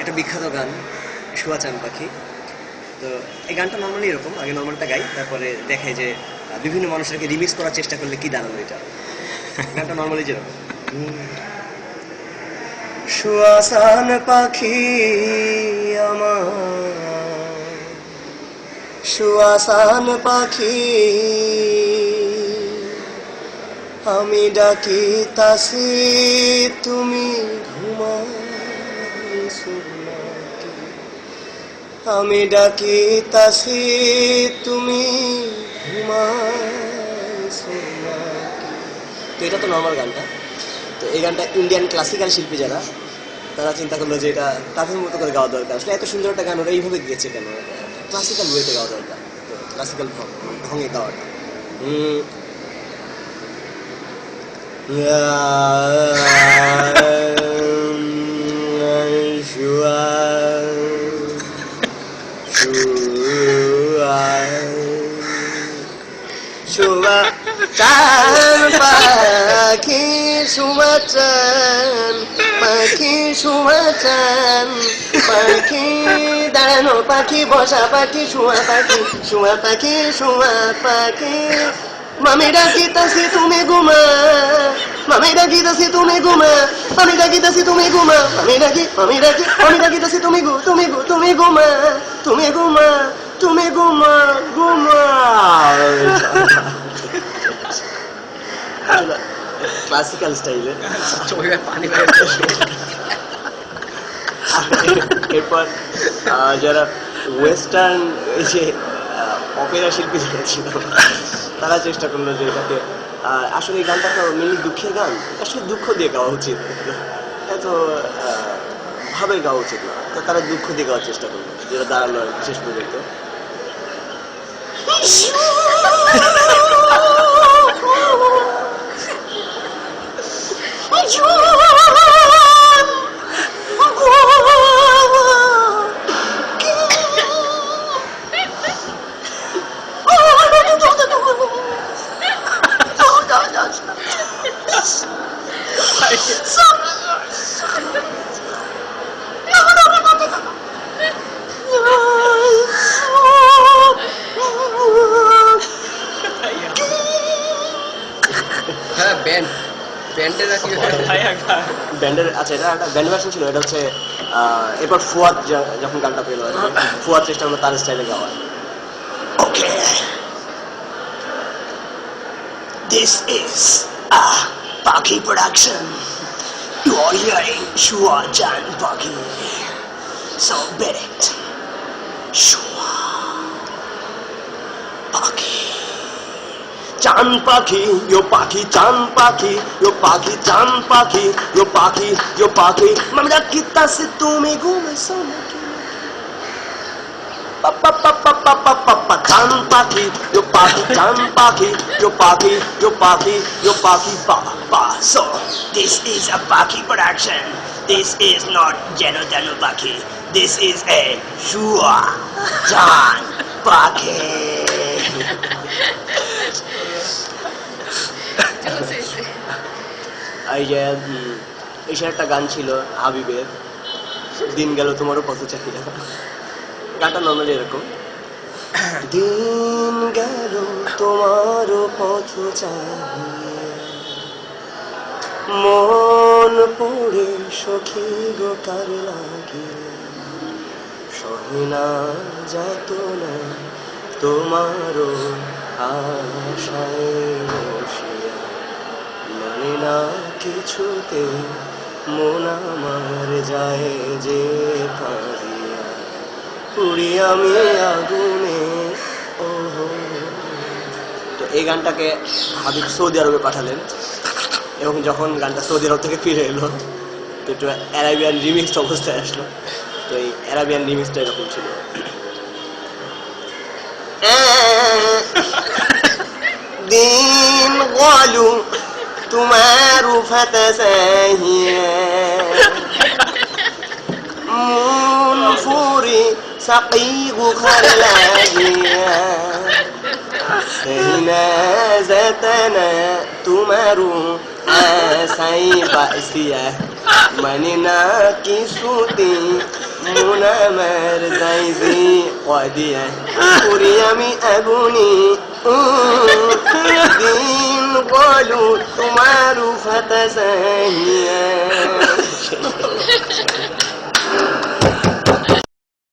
একটা বিখ্যাত গান শুয়া চান পাখি। তো এই গানটা নর্মালি এরকম, আগে নর্মালটা গাই, তারপরে দেখাই যে বিভিন্ন মানুষকে রিমিক্স করার চেষ্টা করলে কি দাঁড়ালো এটা। গানটা নর্মালি যেরকম, শুয়া চান পাখি আমার, শুয়া চান পাখি আমি ডাকিতাছি তুমি ঘুমাইছো নাকি, আমি ডাকিতাছি তুমি ঘুমাইছো নাকি। তো এটা তো নর্মাল গানটা। তো এই গানটা ইন্ডিয়ান ক্লাসিক্যাল শিল্পী যারা, তারা চিন্তা করলো যে এটা তাদের মতো করে গাওয়া দরকার। আসলে এত সুন্দর একটা গান ওরা এইভাবে গেছে কেন, ক্লাসিক্যাল ওয়েতে গাওয়া দরকার, তো ক্লাসিক্যাল ঢঙে গাওয়াটা। শুয়া চান পাখি, শুয়া চান পাখি, শুয়া চান পাখি, দাঁড়ানো পাখি, বসা পাখি, শুয়া পাখি, শুয়া পাখি, শুয়া পাখি মামি ডাকিতাছি তুমি ঘুমা, মামি ডাকিতাছি তুমি ঘুমা, আমি ডাকিতাছি তুমি ঘুমা, আমি ডাকি, আমি ডাকি, আমি ডাকিতাছি তুমি ঘু, তুমি ঘু, তুমি ঘুমা, তুমি ঘুমা, তুমি ঘুমা, ঘুমা। ক্লাসিক্যাল স্টাইলে এরপর যারা ওয়েস্টার্ন এই যে অপেরা শিল্পী যারা ছিল, তারা চেষ্টা করলো যে এটাকে, আসলে এই গানটা তো মেনলি দুঃখের গান, আসলে দুঃখ দিয়ে গাওয়া উচিত, এত ভাবে গাওয়া উচিত না। তো তারা দুঃখ দিয়ে গাওয়ার চেষ্টা করলো, যেটা দাঁড়ালো আর শেষ পর্যন্ত। ব্যান্ডের, আচ্ছা এটা একটা ব্যান্ড ভার্সন ছিল, এটা হচ্ছে এরপর ফুয়াদ যখন গানটা পেলো, ফুয়াদ চেষ্টা করলো তার স্টাইলে গাওয়ার। ওকে, দিস ইজ পাখি প্রোডাকশন, ইউ আর হিয়ারিং শুয়া চান পাখি, সো বেট ইট, শুয়া পাখি চান পাখি, yo পাখি চান পাখি, yo পাখি চান পাখি, yo পাখি, yo পাখি মামি ডাকিতাছি তুমি ঘুমাইছো নাকি, পাপা পাপা পাপা পাপা চান পাখি, yo পাখি চান পাখি, yo পাখি, yo পাখি, yo পাখি পাপা। So this is a Pakhi production, this is not Jeno Jeno Pakhi, this is a Shua Chan Pakhi। এই যে এসে একটা গান ছিল হাবিবের, দিন গেল তোমারও পথ চাহিদা। গানটা নর্মালি এরকম, দিন গেল তোমারও পথ চাহিদা, মন পড়ে সখী গো কার লাগে, সহিনা যাতনা তোমারও আশায় বসিয়া, মানে না কিছুতে মন আমার যায় যে পারিয়া, পুরি আমি আগুনে। তো এই গানটাকে হাবিব সৌদি আরবে পাঠালেন, এবং যখন গানটা সৌদি আরব থেকে ফিরে এলো তো একটু অ্যারাবিয়ান রিমিক্সড অবস্থায় আসলো। তো এই অ্যারাবিয়ান রিমিক্সটা এরকম ছিল, দিন গলু তোমার ফাতা সাহিয়া, মন ফুরি সাকিগ ঘর লাগিয়া, সহিনা যাতনা তোমারও আশায় বাসিয়া, মানে না কিছুতে মন আমার যাইবে কদিয়া পুরি আমি আগুনি দিন বলু তোমার ফাতা চাহিয়া